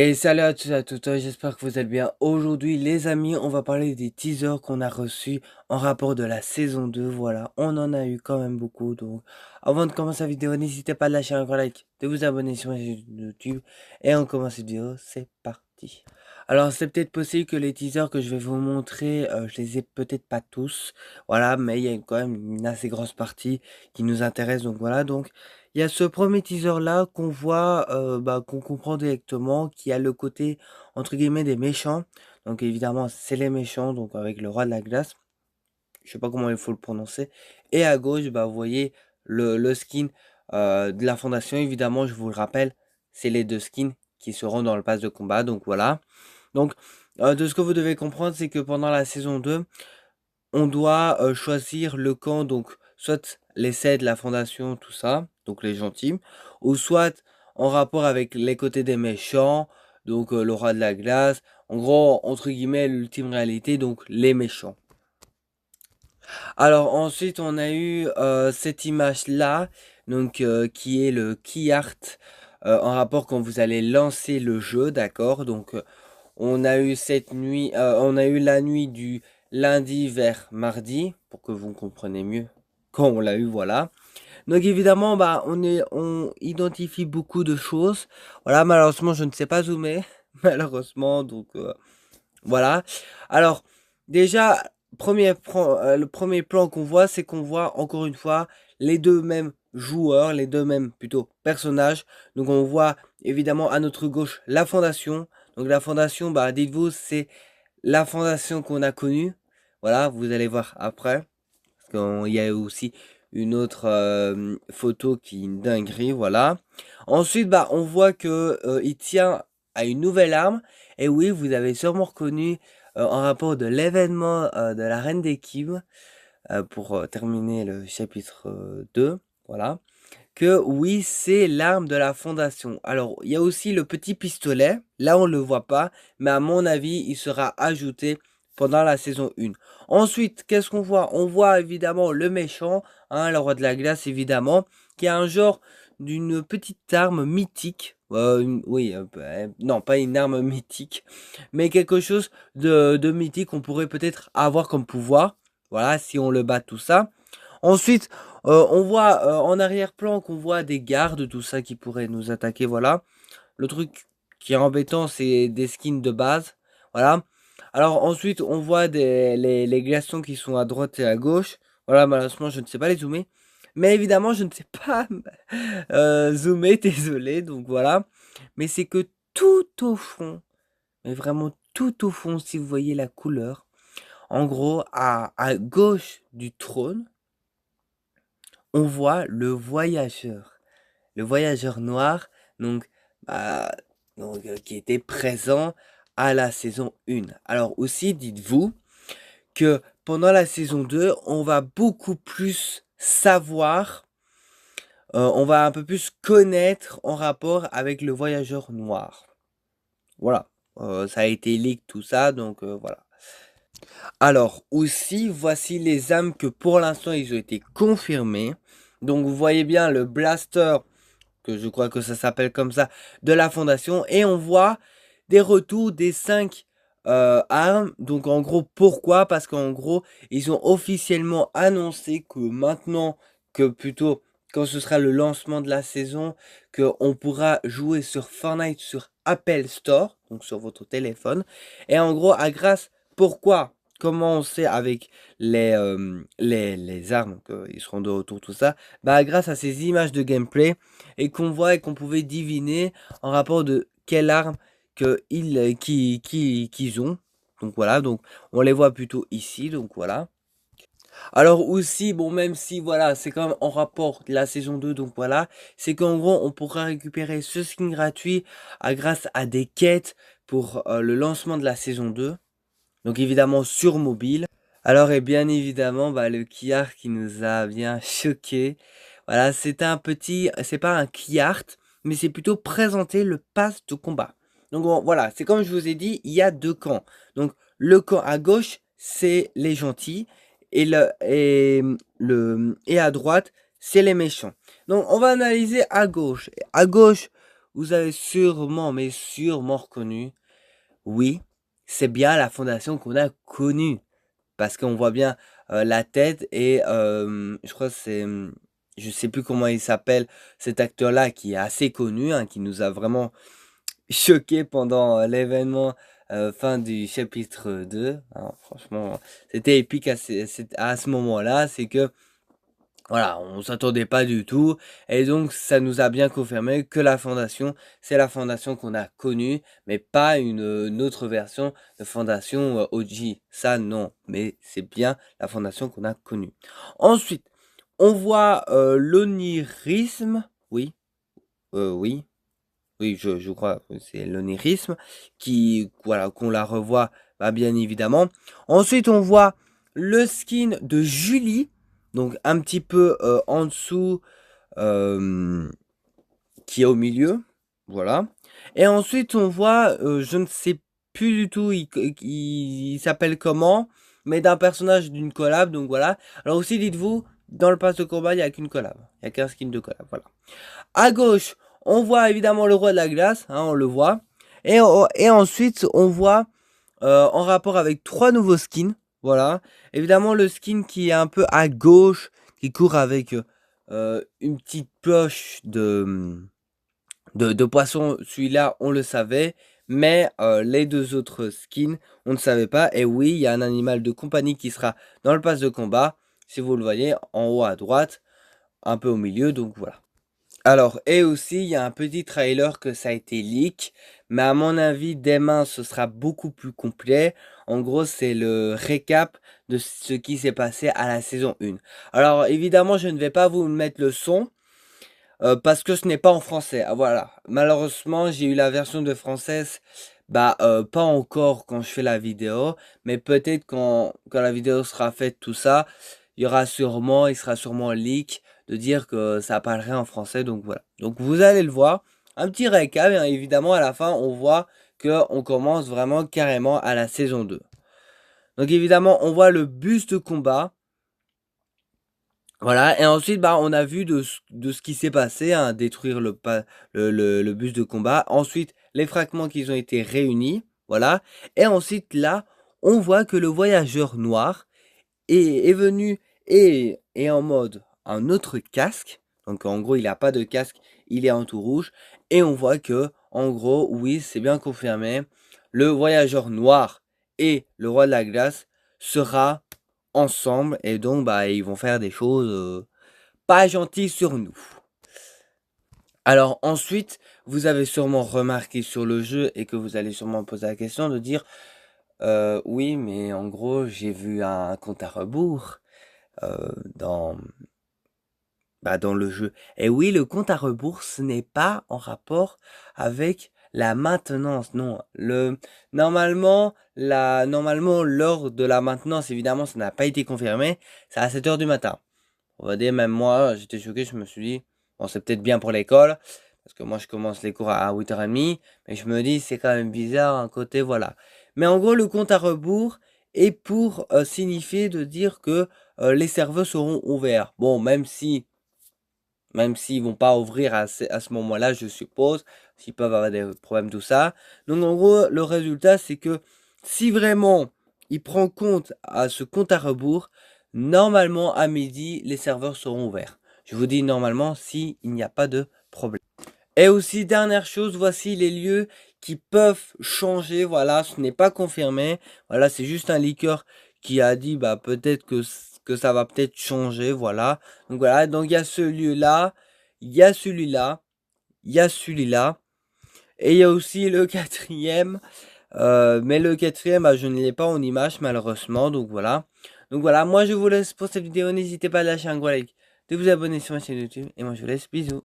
Et salut à tous et à toutes, j'espère que vous êtes bien. Aujourd'hui, les amis, on va parler des teasers qu'on a reçus en rapport de la saison 2. Voilà, on en a eu quand même beaucoup. Donc, avant de commencer la vidéo, n'hésitez pas à lâcher un grand like, de vous abonner sur ma chaîne YouTube. Et on commence cette vidéo, c'est parti. Alors, c'est peut-être possible que les teasers que je vais vous montrer, je les ai peut-être pas tous. Voilà, mais il y a quand même une assez grosse partie qui nous intéresse. Donc voilà, donc. Il y a ce premier teaser là qu'on voit, qu'on comprend directement, qui a le côté entre guillemets des méchants. Donc évidemment c'est les méchants, donc avec le roi de la glace. Je sais pas comment il faut le prononcer. Et à gauche, bah vous voyez le skin de la fondation. Évidemment, je vous le rappelle, c'est les deux skins qui seront dans le pass de combat. Donc voilà. Donc de ce que vous devez comprendre, c'est que pendant la saison 2 on doit choisir le camp, donc soit les Cèdes, la Fondation, tout ça, donc les gentils, ou soit en rapport avec les côtés des méchants, donc le roi de la glace, en gros, entre guillemets, l'ultime réalité, donc les méchants. Alors ensuite, on a eu cette image-là, donc qui est le key art en rapport quand vous allez lancer le jeu, d'accord? Donc on a eu cette nuit, on a eu la nuit du lundi vers mardi, pour que vous compreniez mieux quand on l'a eu, voilà. Donc évidemment, bah, on identifie beaucoup de choses. Voilà, malheureusement, je ne sais pas zoomer, malheureusement, donc voilà. Alors, déjà, le premier plan qu'on voit, c'est qu'on voit encore une fois les deux mêmes joueurs, les deux mêmes plutôt personnages. Donc on voit évidemment à notre gauche la fondation. Donc la fondation, bah dites-vous, c'est la fondation qu'on a connue. Voilà, vous allez voir après. Parce qu'il y a aussi une autre photo qui est une dinguerie, voilà. Ensuite, bah, on voit que il tient à une nouvelle arme. Et oui, vous avez sûrement reconnu en rapport de l'événement de la Reine des Kim, pour terminer le chapitre 2, voilà, que oui, c'est l'arme de la fondation. Alors, il y a aussi le petit pistolet, là on ne le voit pas, mais à mon avis, il sera ajouté pendant la saison 1. Ensuite, qu'est-ce qu'on voit? On voit évidemment le méchant, hein, le roi de la glace évidemment, qui a un genre d'une petite arme mythique. Oui, non, pas une arme mythique, mais quelque chose de mythique qu'on pourrait peut-être avoir comme pouvoir. Voilà, si on le bat, tout ça. Ensuite, on voit en arrière-plan qu'on voit des gardes, tout ça qui pourraient nous attaquer, voilà. Le truc qui est embêtant, c'est des skins de base, voilà. Alors ensuite, on voit les glaçons qui sont à droite et à gauche. Voilà, malheureusement, je ne sais pas les zoomer. Mais évidemment, je ne sais pas zoomer, désolé, donc voilà. Mais c'est que tout au fond, mais vraiment tout au fond, si vous voyez la couleur, en gros, à gauche du trône, on voit le voyageur noir, donc, bah, qui était présent à la saison 1. Alors aussi, dites-vous que pendant la saison 2, on va beaucoup plus savoir, on va un peu plus connaître en rapport avec le voyageur noir. Voilà, ça a été leak tout ça, donc voilà. Alors aussi, voici les âmes que pour l'instant ils ont été confirmés. Donc vous voyez bien le blaster, que je crois que ça s'appelle comme ça, de la fondation. Et on voit des retours des 5 armes. Donc en gros, pourquoi? Parce qu'en gros, ils ont officiellement annoncé que maintenant, que plutôt quand ce sera le lancement de la saison, qu'on pourra jouer sur Fortnite sur Apple Store, donc sur votre téléphone. Et en gros, à grâce, pourquoi? Comment on sait avec les armes qu'ils seront de retour, tout ça? Bah grâce à ces images de gameplay et qu'on voit et qu'on pouvait diviner en rapport de quelle arme qu'ils ont. Donc voilà, donc on les voit plutôt ici, donc voilà. Alors aussi, bon, même si voilà, c'est quand même en rapport de la saison 2, donc voilà, c'est qu'en gros, on pourra récupérer ce skin gratuit grâce à des quêtes pour le lancement de la saison 2. Donc évidemment sur mobile. Alors et bien évidemment, bah, le Kiar qui nous a bien choqué. Voilà, c'est un petit, c'est pas un key art, mais c'est plutôt présenter le pass de combat. Donc bon, voilà, c'est comme je vous ai dit, il y a deux camps. Donc le camp à gauche, c'est les gentils et à droite, c'est les méchants. Donc on va analyser à gauche. À gauche, vous avez sûrement, mais sûrement reconnu, oui, c'est bien la fondation qu'on a connue. Parce qu'on voit bien la tête et je crois que c'est, je sais plus comment il s'appelle, cet acteur-là qui est assez connu, hein, qui nous a vraiment choqué pendant l'événement fin du chapitre 2. Hein, franchement, c'était épique à ce moment-là. C'est que voilà, on s'attendait pas du tout. Et donc, ça nous a bien confirmé que la fondation, c'est la fondation qu'on a connue, mais pas une autre version de fondation OG. Ça, non. Mais c'est bien la fondation qu'on a connue. Ensuite, on voit l'onirisme. Oui, oui, oui, je crois que c'est l'onirisme qui, voilà, qu'on la revoit, bah, bien évidemment. Ensuite, on voit le skin de Julie, donc un petit peu en dessous, euh, qui est au milieu, voilà. Et ensuite, on voit, je ne sais plus du tout, il s'appelle comment, mais d'un personnage d'une collab, donc voilà. Alors aussi, dites-vous, dans le pass de combat, il n'y a qu'une collab, il n'y a qu'un skin de collab, voilà. À gauche, on voit évidemment le roi de la glace, hein, on le voit. Et ensuite, on voit en rapport avec trois nouveaux skins. Voilà. Évidemment, le skin qui est un peu à gauche, qui court avec une petite cloche de poisson. Celui-là, on le savait. Mais les deux autres skins, on ne savait pas. Et oui, il y a un animal de compagnie qui sera dans le pass de combat. Si vous le voyez, en haut à droite, un peu au milieu. Donc voilà. Alors, et aussi, il y a un petit trailer que ça a été leak, mais à mon avis, demain, ce sera beaucoup plus complet. En gros, c'est le récap de ce qui s'est passé à la saison 1. Alors, évidemment, je ne vais pas vous mettre le son, parce que ce n'est pas en français. Ah, voilà. Malheureusement, j'ai eu la version de française, bah, pas encore quand je fais la vidéo, mais peut-être quand la vidéo sera faite, tout ça, il sera sûrement leak de dire que ça parlerait en français, donc voilà. Donc vous allez le voir. Un petit récap, bien évidemment, à la fin, on voit que on commence vraiment carrément à la saison 2. Donc évidemment, on voit le bus de combat. Voilà, et ensuite, bah, on a vu de ce qui s'est passé, hein, détruire le bus de combat. Ensuite, les fragments qui ont été réunis, voilà. Et ensuite, là, on voit que le voyageur noir est venu et en mode un autre casque. Donc, en gros, il n'a pas de casque, il est en tout rouge. Et on voit que, en gros, oui, c'est bien confirmé, le voyageur noir et le roi de la glace sera ensemble et donc bah ils vont faire des choses pas gentilles sur nous. Alors ensuite, vous avez sûrement remarqué sur le jeu et que vous allez sûrement poser la question de dire oui mais en gros j'ai vu un compte à rebours dans dans le jeu. Et oui, le compte à rebours, ce n'est pas en rapport avec la maintenance. Non, normalement, l'heure de la maintenance, évidemment, ça n'a pas été confirmé. C'est à 7 heures du matin. On va dire, même moi, j'étais choqué, je me suis dit, bon, c'est peut-être bien pour l'école, parce que moi, je commence les cours à 8h30, mais je me dis, c'est quand même bizarre, un côté, voilà. Mais en gros, le compte à rebours est pour signifier de dire que les serveurs seront ouverts. Bon, même s'ils vont pas ouvrir à ce moment-là, je suppose, s'ils peuvent avoir des problèmes, tout ça. Donc, en gros, le résultat, c'est que si vraiment il prend compte à ce compte à rebours, normalement, à midi, les serveurs seront ouverts. Je vous dis normalement, s'il n'y a pas de problème. Et aussi, dernière chose, voici les lieux qui peuvent changer. Voilà, ce n'est pas confirmé. Voilà, c'est juste un leaker qui a dit, bah, peut-être que ça va peut-être changer. Voilà. Donc voilà, donc il y a ce lieu-là, il y a celui-là, il y a celui-là. Et il y a aussi le quatrième. Mais le quatrième, bah, je ne l'ai pas en image, malheureusement. Donc voilà. Donc voilà, moi je vous laisse pour cette vidéo. N'hésitez pas à lâcher un gros like, de vous abonner sur ma chaîne YouTube. Et moi je vous laisse, bisous.